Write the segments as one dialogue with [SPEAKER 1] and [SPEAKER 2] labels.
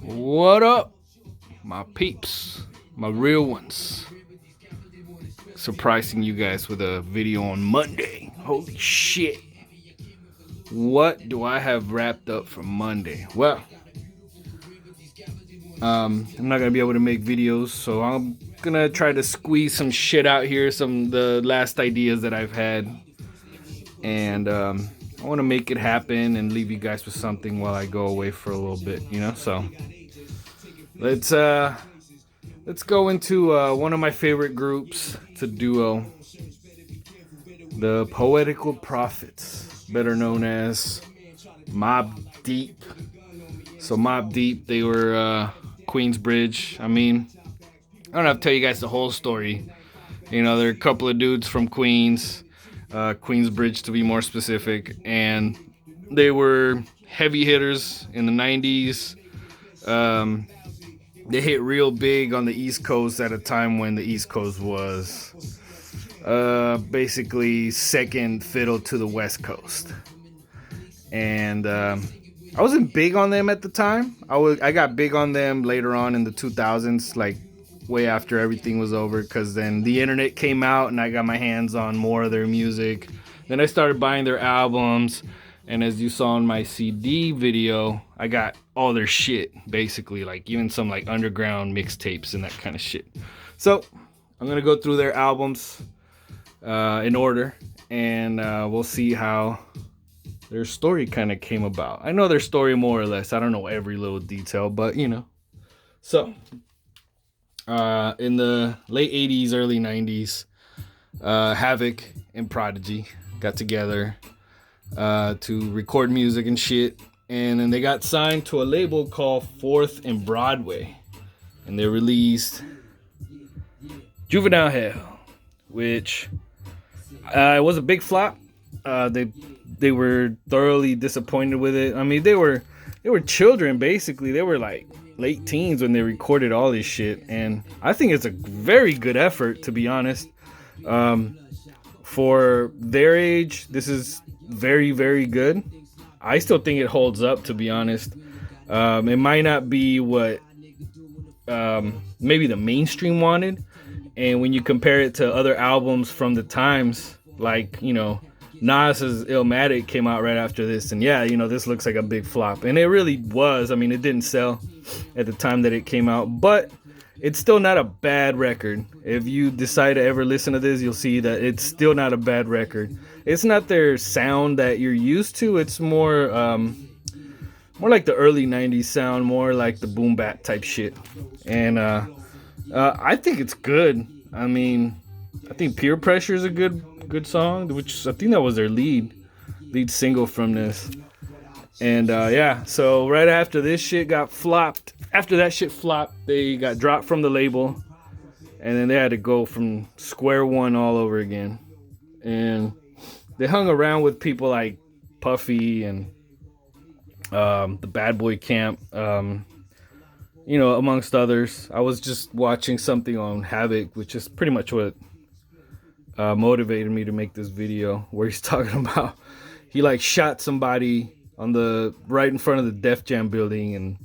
[SPEAKER 1] What up, my peeps, my real ones? Surprising you guys with a video on Monday. Holy shit. What do I have wrapped up for Monday? Well, I'm not gonna be able to make videos, so I'm gonna try to squeeze some shit out here, some of the last ideas that I've had, and I want to make it happen and leave you guys with something while I go away for a little bit, you know. So let's go into one of my favorite groups. It's a duo, the Poetical Prophets, better known as Mobb Deep. So Mobb Deep, they were Queensbridge. I mean, I don't have to tell you guys the whole story. You know, they're a couple of dudes from Queens, Queensbridge to be more specific, and they were heavy hitters in the 90s. They hit real big on the East Coast at a time when the East Coast was basically second fiddle to the West Coast. And I wasn't big on them at the time. I got big on them later on in the 2000s, like way after everything was over, because then the internet came out and I got my hands on more of their music. Then I started buying their albums, and as you saw in my CD video, I got all their shit, basically, like even some like underground mixtapes and that kind of shit. So I'm gonna go through their albums in order, and we'll see how their story kind of came about. I know their story more or less. I don't know every little detail, but you know. So in the late 80s, early 90s, Havoc and Prodigy got together to record music and shit. And then they got signed to a label called Fourth and Broadway. And they released Juvenile Hell, which it was a big flop. They were thoroughly disappointed with it. I mean, they were children, basically. They were like late teens when they recorded all this shit, and I think it's a very good effort, to be honest. For their age, this is very, very good. I still think it holds up, to be honest. It might not be what maybe the mainstream wanted, and when you compare it to other albums from the times, like, you know, Nas's Illmatic came out right after this, and yeah, you know, this looks like a big flop, and it really was. I mean, it didn't sell at the time that it came out, but it's still not a bad record. If you decide to ever listen to this, you'll see that it's still not a bad record. It's not their sound that you're used to. It's more like the early 90s sound, more like the boom bap type shit, and I think it's good. I mean, I think Peer Pressure is a good song, which I think that was their lead single from this. And yeah, so right after this shit got flopped, after that shit flopped, they got dropped from the label, and then they had to go from square one all over again. And they hung around with people like Puffy and the Bad Boy Camp, you know, amongst others. I was just watching something on Havoc, which is pretty much what motivated me to make this video, where he's talking about he like shot somebody on the right in front of the Def Jam building, and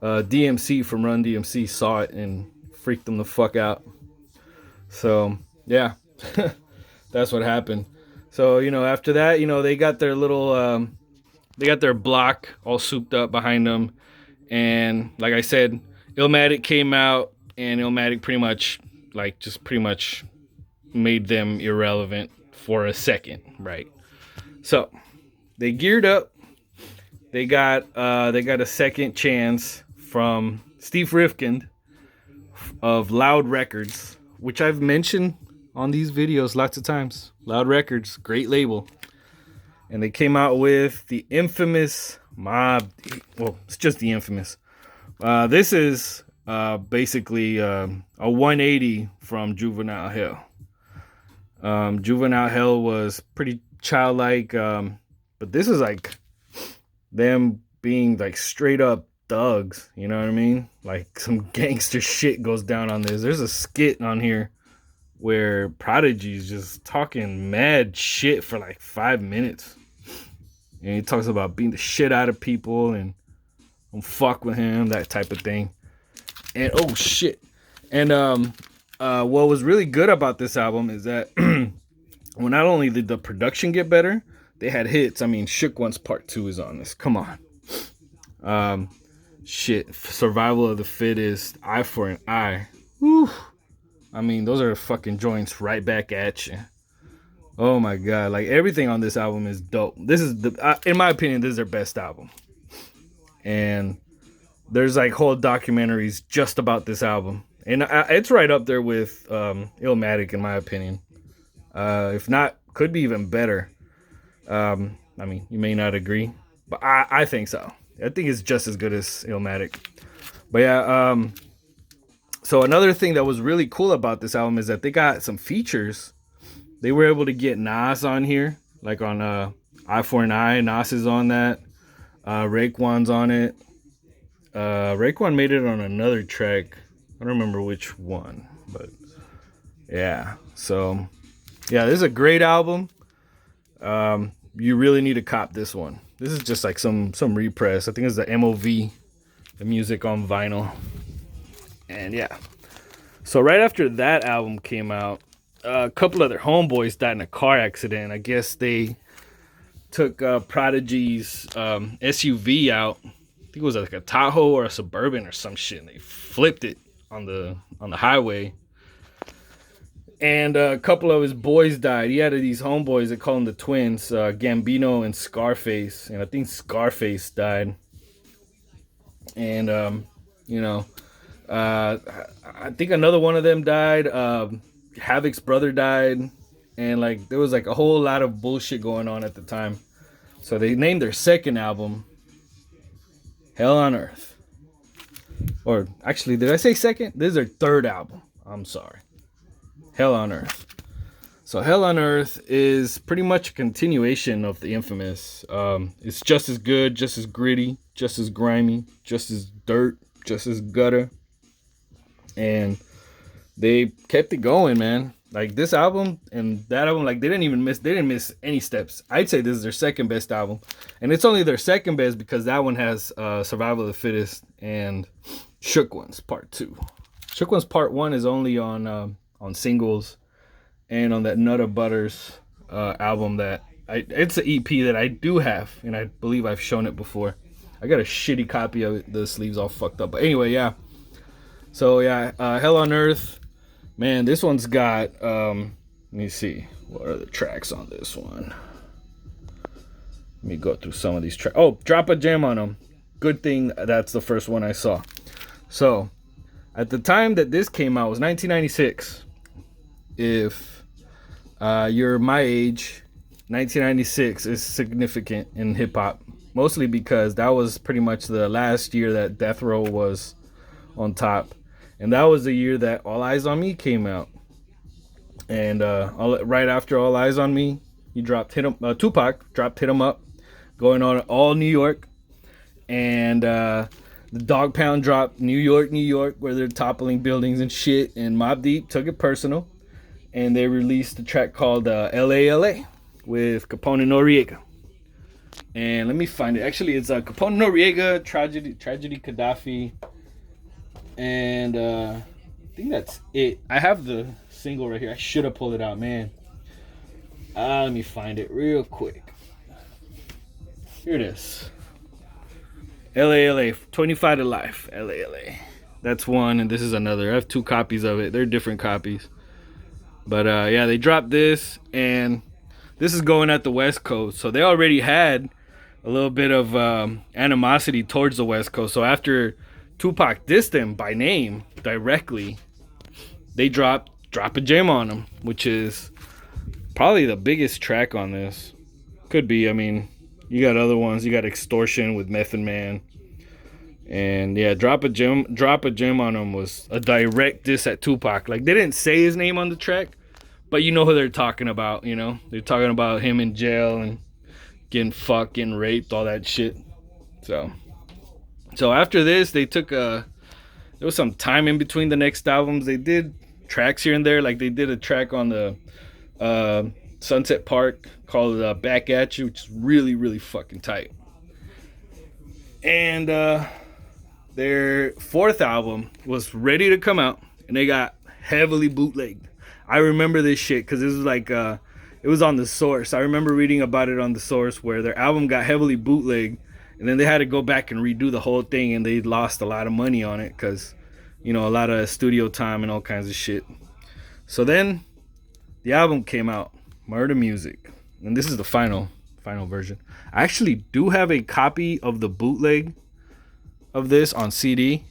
[SPEAKER 1] DMC from Run DMC saw it and freaked them the fuck out. So yeah, that's what happened. So, you know, after that, you know, they got their little they got their block all souped up behind them, and like I said, Illmatic came out, and Illmatic pretty much made them irrelevant for a second, right? So they geared up. They got a second chance from Steve Rifkind of Loud Records, which I've mentioned on these videos lots of times. Loud Records, great label. And they came out with the infamous Mobb Deep. Well, it's just the infamous. This is basically a 180 from Juvenile Hell. Juvenile Hell was pretty childlike, but this is like them being like straight up thugs, you know what I mean? Like some gangster shit goes down on this. There's a skit on here where Prodigy's just talking mad shit for like 5 minutes, and he talks about beating the shit out of people and don't fuck with him, that type of thing. And oh shit. And what was really good about this album is that well, not only did the production get better, they had hits. I mean, Shook One's Part 2 is on this. Come on. Shit. Survival of the Fittest, Eye for an Eye. Whew. I mean, those are fucking joints right back at you. Oh my god. Like, everything on this album is dope. This is, in my opinion, this is their best album. And there's like whole documentaries just about this album. And it's right up there with Illmatic, in my opinion. If not, could be even better. I mean, you may not agree, but I think so. I think it's just as good as Illmatic. But yeah, so another thing that was really cool about this album is that they got some features. They were able to get Nas on here, like on Eye for an Eye. Nas is on that. Raekwon's on it. Raekwon made it on another track. I don't remember which one, but yeah. So yeah, this is a great album. You really need to cop this one. This is just like some repress. I think it's the MOV, the music on vinyl. And yeah. So right after that album came out, a couple other homeboys died in a car accident. I guess they took Prodigy's SUV out. I think it was like a Tahoe or a Suburban or some shit. And they flipped it on the highway. And a couple of his boys died. He had these homeboys, they call them the twins, Gambino and Scarface. And I think Scarface died. And, you know, I think another one of them died. Havoc's brother died. And, like, there was, like, a whole lot of bullshit going on at the time. So they named their second album Hell on Earth. Or, actually, did I say second? This is their third album. I'm sorry. Hell on Earth. So Hell on Earth is pretty much a continuation of the infamous. It's just as good, just as gritty, just as grimy, just as dirt, just as gutter. And they kept it going, man. Like this album and that album, like they didn't miss any steps. I'd say this is their second best album. And it's only their second best because that one has Survival of the Fittest and Shook One's Part 2. Shook One's Part 1 is only on singles and on that Nutter Butters album that it's an EP that I do have, and I believe I've shown it before. I got a shitty copy of it. The sleeves all fucked up, but anyway, yeah. So yeah, Hell on Earth, man, this one's got let me see, what are the tracks on this one? Let me go through some of these tracks. Oh, Drop a Gem on them. Good thing that's the first one I saw. So at the time that this came out was 1996. If you're my age, 1996 is significant in hip-hop. Mostly because that was pretty much the last year that Death Row was on top. And that was the year that All Eyes on Me came out. And right after All Eyes on Me, Tupac dropped Hit 'Em Up, going on all New York. And the Dog Pound dropped New York, New York, where they're toppling buildings and shit. And Mobb Deep took it personal. And they released a track called LALA with Capone and Noriega. And let me find it. Actually, it's Capone Noriega, Tragedy Gaddafi. And I think that's it. I have the single right here. I should have pulled it out, man. Let me find it real quick. Here it is. LALA, 25 to Life. LALA. That's one, and this is another. I have two copies of it. They're different copies. But yeah, they dropped this, and this is going at the West Coast. So they already had a little bit of animosity towards the West Coast. So after Tupac dissed them by name directly, they dropped Drop a Gem on them, which is probably the biggest track on this. Could be. I mean, you got other ones. You got Extortion with Method Man. And yeah, Drop a Gem on them was a direct diss at Tupac. Like, they didn't say his name on the track, but you know who they're talking about, you know? They're talking about him in jail and getting fucked, getting raped, all that shit. So after this, they took there was some time in between the next albums. They did tracks here and there. Like, they did a track on the Sunset Park called Back At You, which is really, really fucking tight. And their fourth album was ready to come out, and they got heavily bootlegged. I remember this shit because it was like it was on the Source. I remember reading about it on the Source where their album got heavily bootlegged, and then they had to go back and redo the whole thing, and they lost a lot of money on it because, you know, a lot of studio time and all kinds of shit. So then the album came out, Murder Music, and this is the final version. I actually do have a copy of the bootleg of this on CD,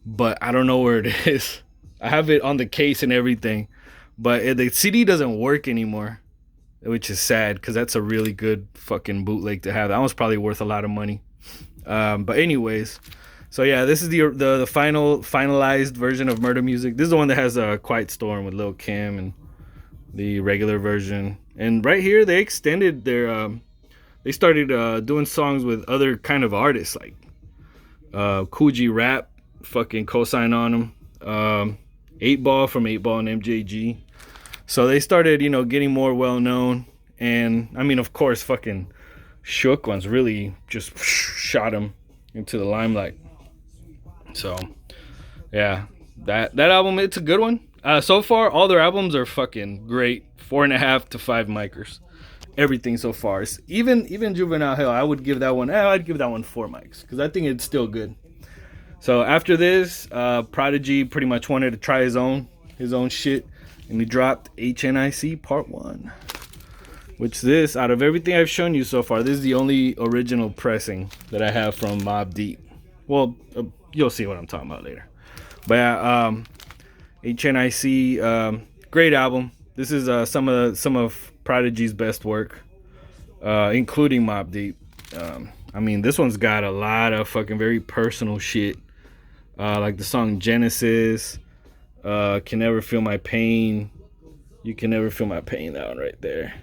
[SPEAKER 1] but I don't know where it is. I have it on the case and everything, but the CD doesn't work anymore, which is sad because that's a really good fucking bootleg to have. That one's probably worth a lot of money. But anyways, so yeah, this is the finalized version of Murder Music. This is the one that has a Quiet Storm with Lil Kim and the regular version. And right here, they extended their they started doing songs with other kind of artists like Coogee Rap, fucking co-sign on them. 8 Ball from 8 Ball and MJG. So they started, you know, getting more well known. And I mean, of course, fucking Shook ones really just shot him into the limelight. So yeah, that album, it's a good one. So far, all their albums are fucking great. 4.5 to 5 micers. Everything so far. Even Juvenile Hell, I would give that one. I'd give that one 4 mics because I think it's still good. So after this, Prodigy pretty much wanted to try his own shit, and he dropped HNIC Part 1. Which this, out of everything I've shown you so far, this is the only original pressing that I have from Mobb Deep. Well, you'll see what I'm talking about later. But yeah, HNIC, great album. This is some of Prodigy's best work, including Mobb Deep. I mean, this one's got a lot of fucking very personal shit. Like the song Genesis, Can Never Feel My Pain. You Can Never Feel My Pain, that one right there.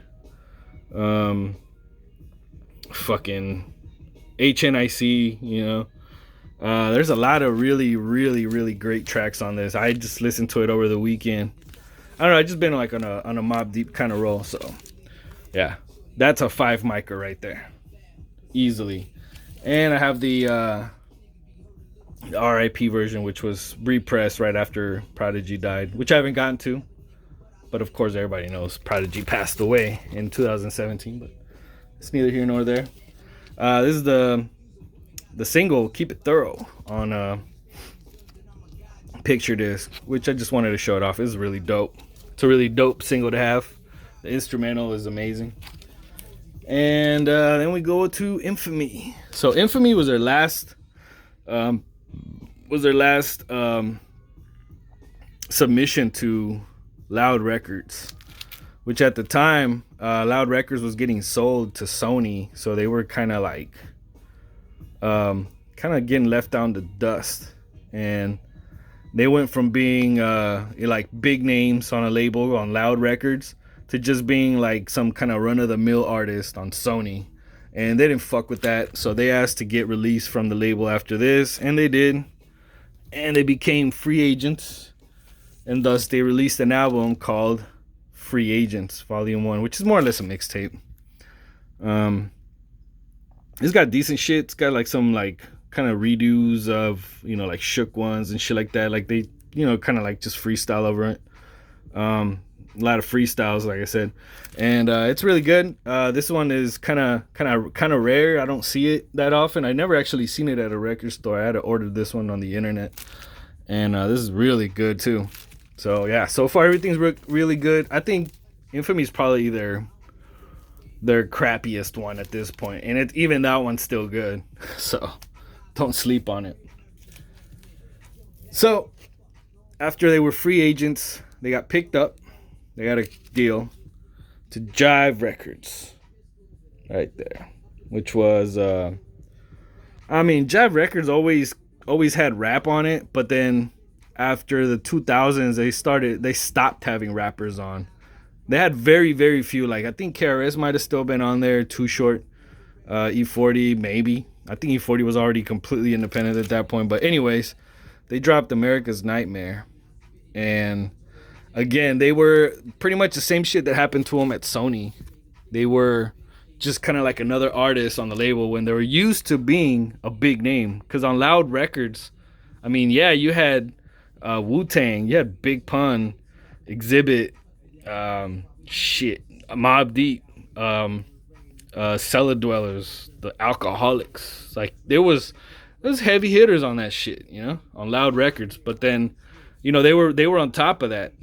[SPEAKER 1] Fucking HNIC, you know. There's a lot of really, really, really great tracks on this. I just listened to it over the weekend. I don't know, I just been like on a Mobb Deep kind of roll, so yeah. That's a 5 micer right there. Easily. And I have the RIP version, which was repressed right after Prodigy died, which I haven't gotten to. But of course, everybody knows Prodigy passed away in 2017, but it's neither here nor there. This is the single Keep It Thorough on Picture Disc, which I just wanted to show it off. It's really dope. It's a really dope single to have. The instrumental is amazing. And then we go to Infamy. So Infamy was their last submission to Loud Records, which at the time Loud Records was getting sold to Sony, so they were kind of like getting left down to dust, and they went from being like big names on a label on Loud Records to just being like some kind of run-of-the-mill artist on Sony. And they didn't fuck with that, so they asked to get released from the label after this, and they did. And they became free agents, and thus they released an album called Free Agents Volume 1, which is more or less a mixtape. It's got decent shit. It's got like some like kind of redos of, you know, like Shook ones and shit like that. Like they, you know, kind of like just freestyle over it. A lot of freestyles, like I said, and it's really good. This one is kind of rare. I don't see it that often. I never actually seen it at a record store. I had to order this one on the internet, and this is really good too. So yeah, so far everything's really good. I think Infamy is probably their crappiest one at this point, and even that one's still good. So don't sleep on it. So after they were free agents, they got picked up. They got a deal to Jive Records right there, which was Jive Records always had rap on it, but then after the 2000s they stopped having rappers on. They had very, very few. Like I think KRS might have still been on there, Too Short, E40 maybe. I think E40 was already completely independent at that point. But anyways, they dropped America's Nightmare, and again, they were pretty much the same shit that happened to them at Sony. They were just kind of like another artist on the label when they were used to being a big name. Because on Loud Records, I mean, yeah, you had Wu-Tang, you had Big Pun, Exhibit, Mobb Deep, Cellar Dwellers, the Alcoholics. Like there was heavy hitters on that shit, on Loud Records. But then, they were on top of that,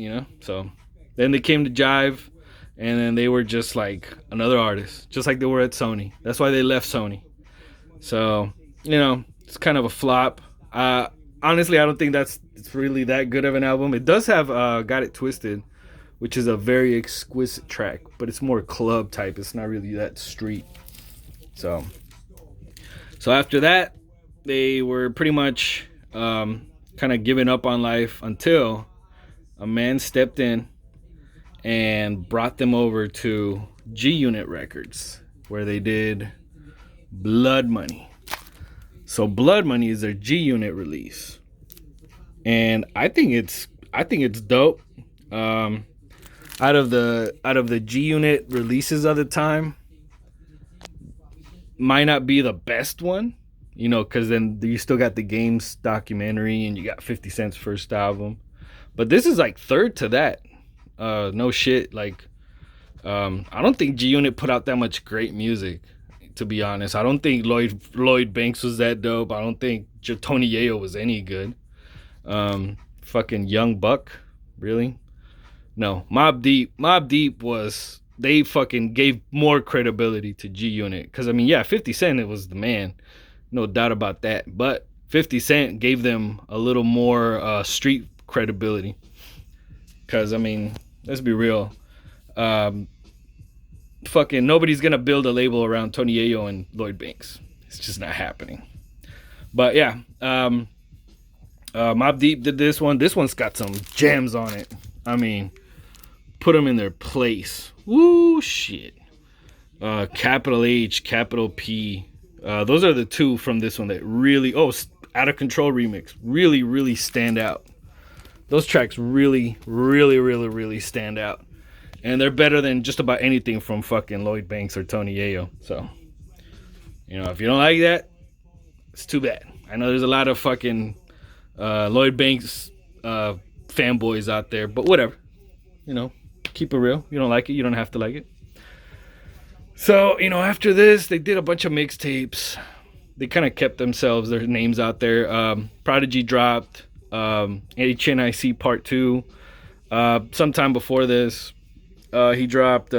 [SPEAKER 1] So then they came to Jive, and then they were just like another artist, just like they were at Sony. That's why they left Sony. So it's kind of a flop. Honestly, I don't think it's really that good of an album. It does have Got It Twisted, which is a very exquisite track, but it's more club type. It's not really that street. So after that, they were pretty much kind of giving up on life until a man stepped in and brought them over to G-Unit Records, where they did Blood Money. So Blood Money is their G-Unit release, and I think it's dope. Out of the G-Unit releases of the time, might not be the best one, because then you still got the Games documentary and you got 50 Cent's first album, but this is like third to that. No shit, like I don't think G-Unit put out that much great music, to be honest. I don't think Lloyd Banks was that dope. I don't think Tony Yayo was any good. Fucking Young Buck, really? No, Mobb Deep was, they fucking gave more credibility to G-Unit. Because, I mean, yeah, 50 Cent, it was the man. No doubt about that. But 50 Cent gave them a little more street credibility. Because, I mean, let's be real. Fucking nobody's going to build a label around Tony Yayo and Lloyd Banks. It's just not happening. But, yeah. Mobb Deep did this one. This one's got some gems on it. I mean, put them in their place. Woo, shit. Capital H, capital P. Those are the two from this one that really, Out of Control remix, really, really stand out. Those tracks really, really, really, really stand out. And they're better than just about anything from fucking Lloyd Banks or Tony Yayo. So, if you don't like that, it's too bad. I know there's a lot of fucking Lloyd Banks fanboys out there, but whatever. Keep it real. You don't like it, you don't have to like it. So, after this, they did a bunch of mixtapes. They kind of kept their names out there. Prodigy dropped HNIC Part 2. Sometime before this, he dropped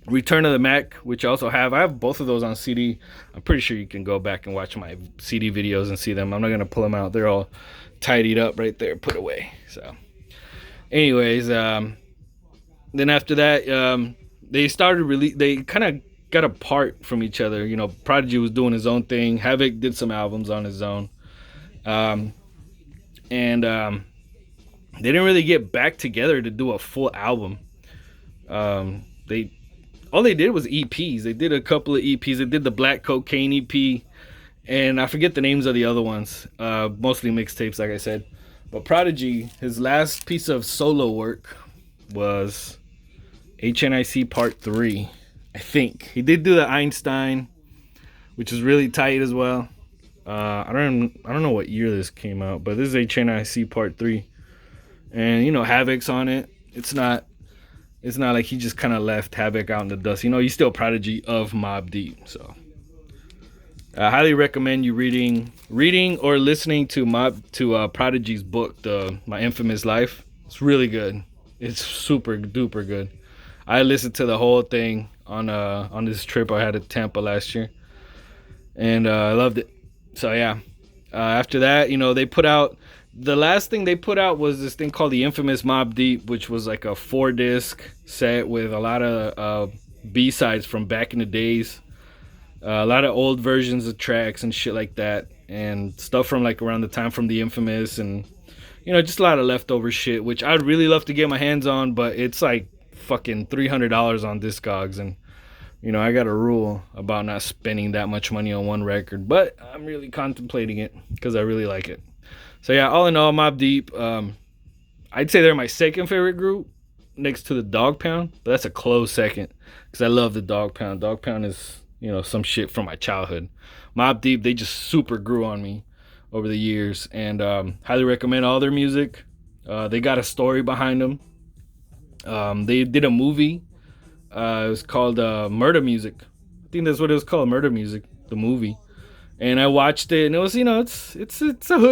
[SPEAKER 1] Return of the Mac, which I also have. I have both of those on CD. I'm pretty sure you can go back and watch my CD videos and see them. I'm not going to pull them out. They're all tidied up right there, put away. So, anyways, then after that, they kind of got apart from each other. Prodigy was doing his own thing. Havoc did some albums on his own. And they didn't really get back together to do a full album. All they did was EPs. They did a couple of EPs. They did the Black Cocaine EP, and I forget the names of the other ones. Mostly mixtapes, like I said. But Prodigy, his last piece of solo work was HNIC Part 3, I think. He did do the Einstein, which is really tight as well. I don't know what year this came out, but this is HNIC Part 3. And, Havoc's on it. It's not like he just kind of left Havoc out in the dust. He's still Prodigy of Mobb Deep. So I highly recommend you reading or listening to Prodigy's book, My Infamous Life. It's really good. It's super duper good. I listened to the whole thing on this trip I had to Tampa last year, and I loved it. So yeah, after that, they put out, the last thing they put out was this thing called the Infamous Mobb Deep, which was like a 4-disc set with a lot of B-sides from back in the days, a lot of old versions of tracks and shit like that, and stuff from like around the time from the Infamous, and just a lot of leftover shit, which I'd really love to get my hands on, but it's like fucking $300 on Discogs, and I got a rule about not spending that much money on one record, but I'm really contemplating it because I really like it. So yeah, all in all, Mobb Deep, I'd say they're my second favorite group next to the Dog Pound, but that's a close second. because I love the Dog Pound. Dog Pound is, some shit from my childhood. Mobb Deep, they just super grew on me over the years, and highly recommend all their music. They got a story behind them. They did a movie. It was called Murder Music. I think that's what it was called, Murder Music, the movie. And I watched it, and it was, it's a hood